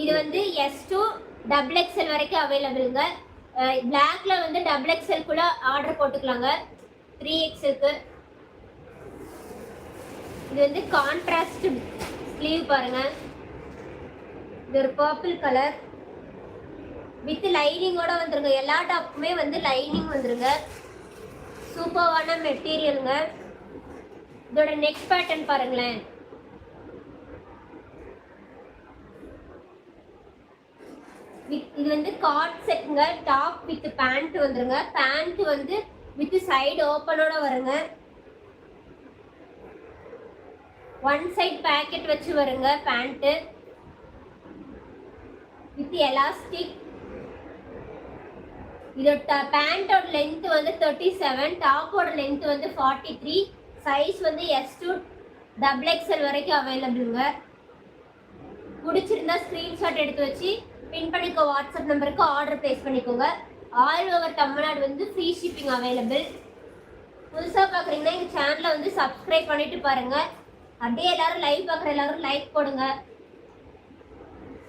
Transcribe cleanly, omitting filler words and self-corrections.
இது வந்து S2 double XL வரைக்கும் அவைலபிள்ங்க. பிளாக்ல வந்து டபுள் எக்ஸ்எல் கூட ஆர்டர் போட்டுக்கலாங்க. 3XLக்கு. இது வந்து கான்ட்ராஸ்ட் ஸ்லீவ் பாருங்க. இது ஒரு பர்பிள் கலர் வித் லைனிங்கோட வந்துருங்க. எல்லா டாப்புமே வந்து லைனிங் வந்துருங்க. சூப்பரான மெட்டீரியலுங்க. இதோட நெக் பேட்டர்ன் பாருங்களேன். இது வந்து கார்ட் செட்ங்க. டாப் வித் பேண்ட் வந்துருங்க. பேண்ட் வந்து வித் சைடு ஓப்பனோட வருங்க. ஒன் சைடு பாக்கெட் வச்சு வருங்க பேண்ட் வித் எலாஸ்டிக். இதோட பேண்டோட லென்த் வந்து 37, டாப்போட லென்த் வந்து 43, சைஸ் வந்து S2 டபுள் எக்ஸ்எல் வரைக்கும் அவைலபிளுங்க. பிடிச்சிருந்தா ஸ்கிரீன்ஷாட் எடுத்து வச்சு பின் பண்ணிக்கோ. வாட்ஸ்அப் நம்பருக்கு ஆர்டர் பிளேஸ் பண்ணிக்கோங்க. ஆல் ஓவர் தமிழ்நாடு வந்து ஃப்ரீ ஷிப்பிங் அவைலபிள். புதுசாக பார்க்குறீங்கன்னா எங்கள் சேனலை வந்து சப்ஸ்கிரைப் பண்ணிட்டு பாருங்க. அப்படியே எல்லாரும் லைவ் பார்க்குற எல்லாரும் லைக் போடுங்க.